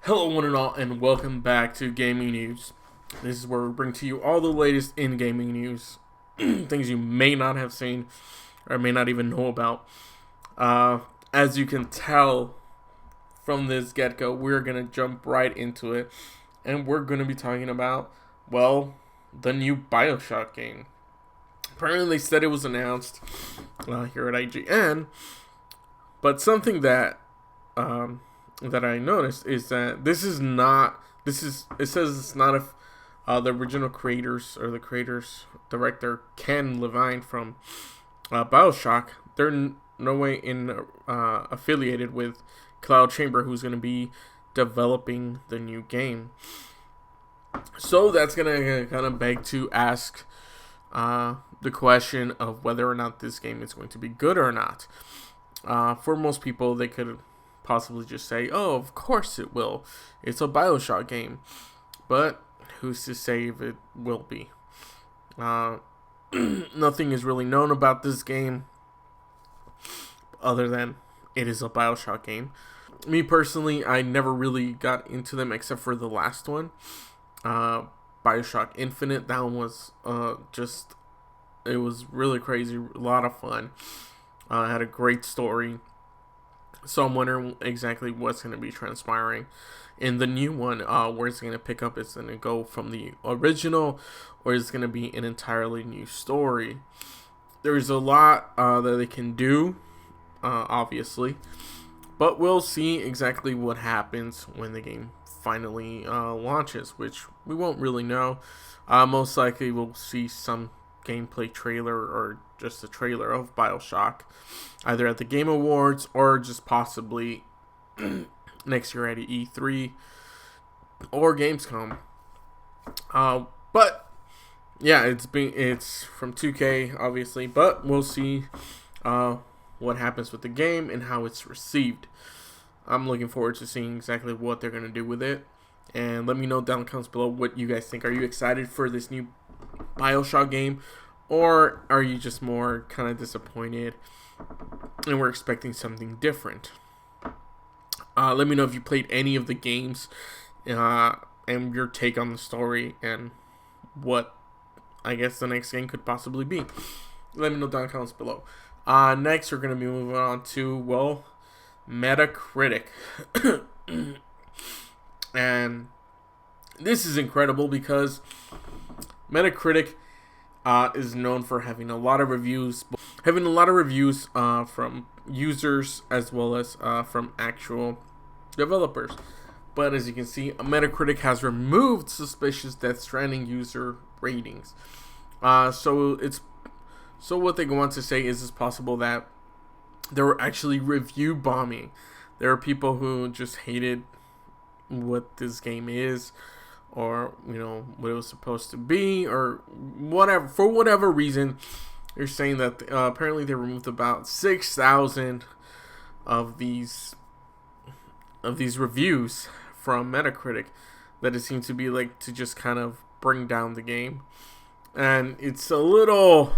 Hello, one and all, and welcome back to Gaming News. This is where we bring to you all the latest in gaming news, things you may not have seen or may not even know about. As you can tell from this get-go, we're going to jump right into it, and we're going to be talking about, well, the new Bioshock game. Apparently, they said it was announced here at IGN, but something that that I noticed is that it says it's not the original creators or the creators director Ken Levine from Bioshock. They're no way affiliated with Cloud Chamber, who's going to be developing the new game. So that's going to kind of beg to ask the question of whether or not this game is going to be good or not. For most people, they could possibly just say, oh, of course it will. It's a Bioshock game. But who's to say if it will be? Nothing is really known about this game other than it is a Bioshock game. Me personally, I never really got into them except for the last one. Bioshock Infinite. That one was it was really crazy. A lot of fun. Had a great story. So I'm wondering exactly what's going to be transpiring in the new one. Where it's going to pick up. It's going to go from the original, or it's going to be an entirely new story. There's a lot that they can do, obviously, but we'll see exactly what happens when the game finally launches, which we won't really know. Most likely we'll see some gameplay trailer or just a trailer of Bioshock, either at the Game Awards or just possibly next year at E3 or Gamescom. But yeah, it's from 2K obviously, but we'll see what happens with the game and how it's received. I'm looking forward to seeing exactly what they're gonna do with it, and let me know down in the comments below what you guys think. Are you excited for this new Bioshock game, or are you just more kind of disappointed and we're expecting something different? Let me know if you played any of the games and your take on the story and what I guess the next game could possibly be. Let me know down in the comments below. Next, we're going to be moving on to, well, Metacritic. And this is incredible because Metacritic is known for having a lot of reviews, from users as well as from actual developers. But as you can see, Metacritic has removed suspicious Death Stranding user ratings. So what they go on to say is it's possible that there were actually review bombing. There are people who just hated what this game is, or what it was supposed to be, or whatever. For whatever reason, they're saying that apparently they removed about 6,000 of these reviews from Metacritic. That it seems to be like to just kind of bring down the game, and it's a little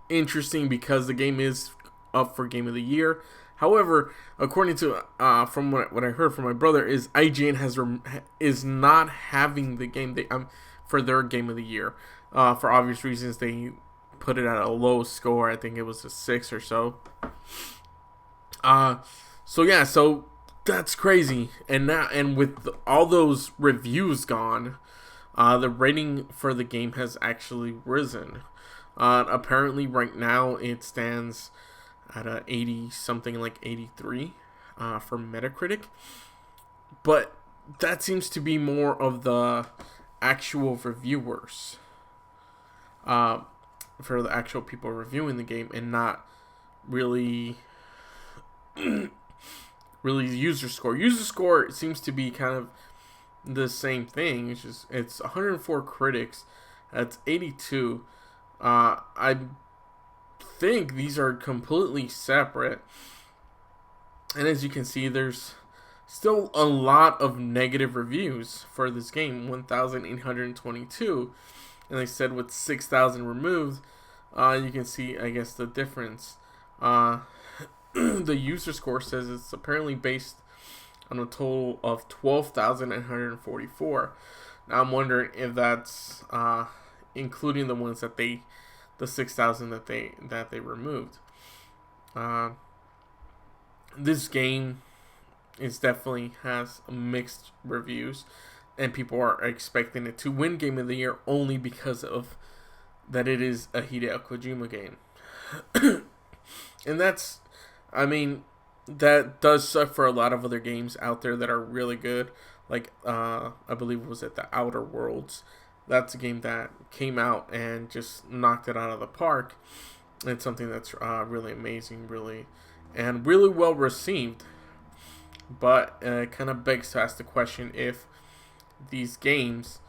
interesting because the game is up for Game of the Year. However, according to from what I heard from my brother, is IGN is not having the game for their Game of the Year. For obvious reasons, they put it at a low score. I think it was a 6 or so. So that's crazy. And with all those reviews gone, the rating for the game has actually risen. Apparently, right now it stands at a 80 something, like 83 for Metacritic, but that seems to be more of the actual reviewers, for the actual people reviewing the game, and not really user score. User score seems to be kind of the same thing. It's 104 critics, that's 82. I think these are completely separate, and as you can see, there's still a lot of negative reviews for this game, 1,822, and they said with 6,000 removed, you can see, I guess, the difference. The user score says it's apparently based on a total of 12,944. Now I'm wondering if that's including the ones that the 6,000 that they removed. This game definitely has mixed reviews, and people are expecting it to win Game of the Year only because of that it is a Hideo Kojima game. And that's, I mean, that does suck for a lot of other games out there that are really good. Like, I believe it was at the Outer Worlds. That's a game that came out and just knocked it out of the park. It's something that's really amazing, really well received. But it kind of begs to ask the question if these games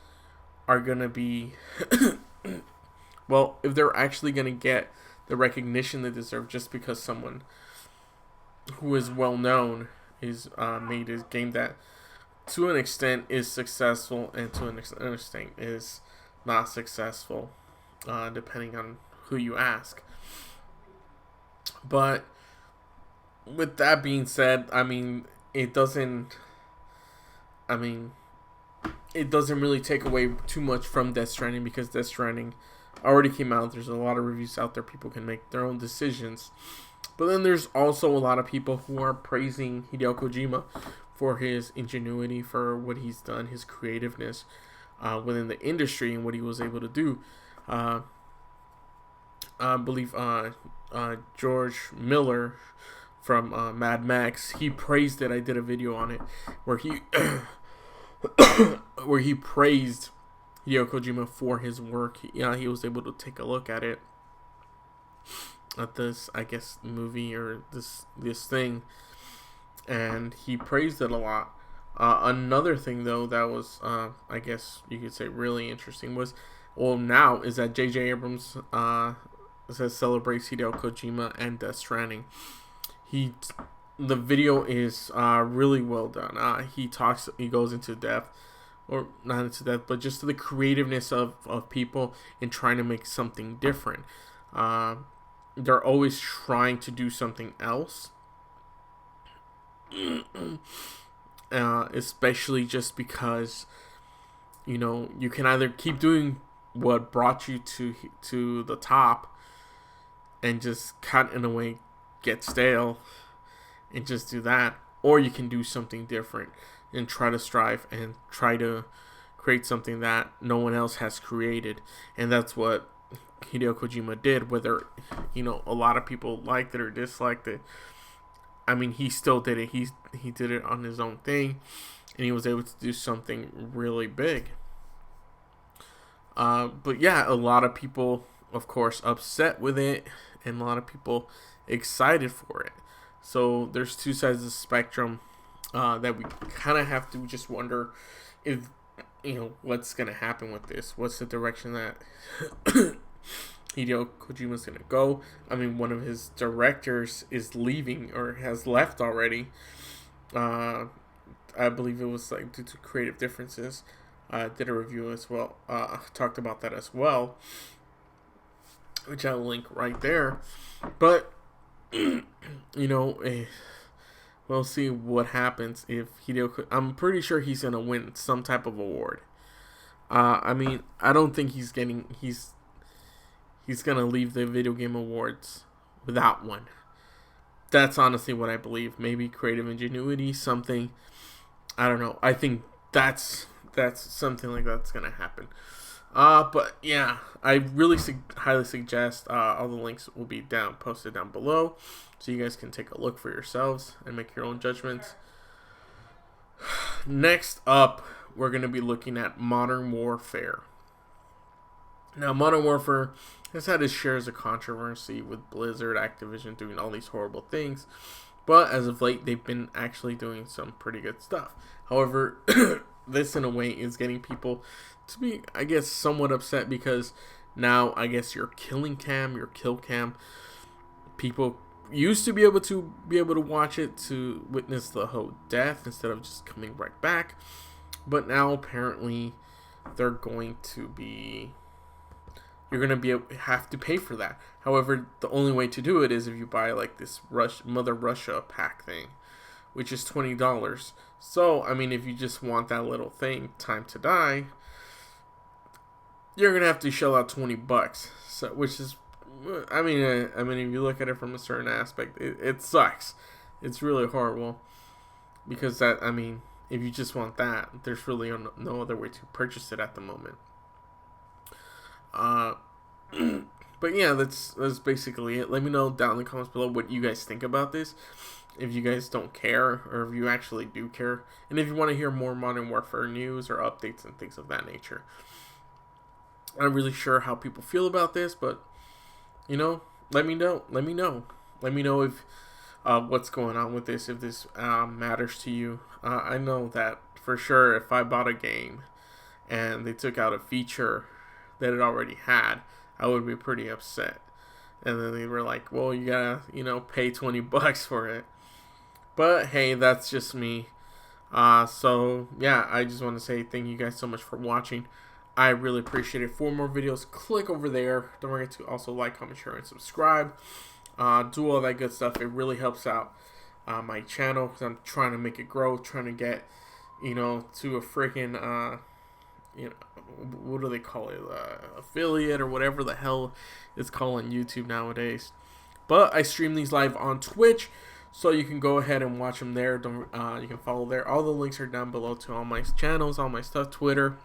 are going to be, well, if they're actually going to get the recognition they deserve just because someone who is well known is made a game that to an extent is successful and to an extent is not successful, depending on who you ask. But with that being said, it doesn't really take away too much from Death Stranding, because Death Stranding already came out. There's a lot of reviews out there. People can make their own decisions. But then there's also a lot of people who are praising Hideo Kojima for his ingenuity, for what he's done, his creativeness within the industry, and what he was able to do. I believe George Miller from Mad Max, he praised it. I did a video on it where he where he praised Hideo Kojima for his work. He was able to take a look at it, at this, I guess, movie or this thing, and he praised it a lot. Another thing, though, that was, I guess you could say, really interesting was, now is that J.J. Abrams celebrates Hideo Kojima and Death Stranding. The video is really well done. He goes into depth, or not into depth, but just the creativeness of people in trying to make something different. They're always trying to do something else. Especially just because, you can either keep doing what brought you to the top and just cut in a way, get stale, and just do that, or you can do something different and try to strive and try to create something that no one else has created. And that's what Hideo Kojima did. Whether a lot of people liked it or disliked it, he still did it. He did it on his own thing, and he was able to do something really big. But yeah, a lot of people, of course, upset with it, and a lot of people excited for it. So there's two sides of the spectrum that we kind of have to just wonder if, what's going to happen with this. What's the direction that Hideo Kojima's going to go? One of his directors is leaving, or has left already. I believe it was due to creative differences. Did a review as well. Talked about that as well, which I'll link right there. But we'll see what happens if I'm pretty sure he's gonna win some type of award. I don't think he's gonna leave the video game awards without one. That's honestly what I believe. Maybe creative ingenuity, something. I don't know. I think that's something like that's gonna happen. But yeah, I really highly suggest all the links will be posted down below, so you guys can take a look for yourselves and make your own judgments. Next up, we're going to be looking at Modern Warfare. Now, Modern Warfare has had its shares of controversy with Blizzard, Activision doing all these horrible things, but as of late, they've been actually doing some pretty good stuff. However, this in a way is getting people to be, I guess, somewhat upset, because now, I guess, your kill cam, people used to be able to watch it to witness the whole death instead of just coming right back, but now apparently they're going to be, you're going to have to pay for that. However, the only way to do it is if you buy this Mother Russia pack thing, which is $20. So, I mean, if you just want that little thing, Time to Die, you're gonna have to shell out $20. So, which is, I mean, if you look at it from a certain aspect, it sucks. It's really horrible because that, I mean, if you just want that, there's really no other way to purchase it at the moment. But yeah, that's basically it. Let me know down in the comments below what you guys think about this. If you guys don't care, or if you actually do care, and if you want to hear more Modern Warfare news or updates and things of that nature. I'm not really sure how people feel about this, but you know, let me know. Let me know. Let me know if what's going on with this. If this matters to you. I know that for sure. If I bought a game and they took out a feature that it already had, I would be pretty upset. And then they were like, "Well, you gotta, pay $20 for it." But hey, that's just me. So yeah, I just want to say thank you guys so much for watching. I really appreciate it. For more videos, click over there. Don't forget to also like, comment, share, and subscribe. Do all that good stuff. It really helps out my channel because I'm trying to make it grow. Trying to get, to a freaking, what do they call it? Affiliate or whatever the hell it's called on YouTube nowadays. But I stream these live on Twitch. So you can go ahead and watch them there. You can follow there. All the links are down below to all my channels, all my stuff, Twitter,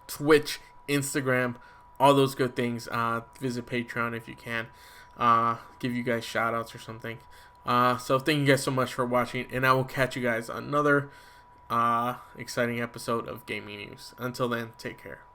Twitch, Instagram, all those good things. Visit Patreon if you can. Give you guys shout outs or something. So thank you guys so much for watching, and I will catch you guys on another exciting episode of Gaming News. Until then, take care.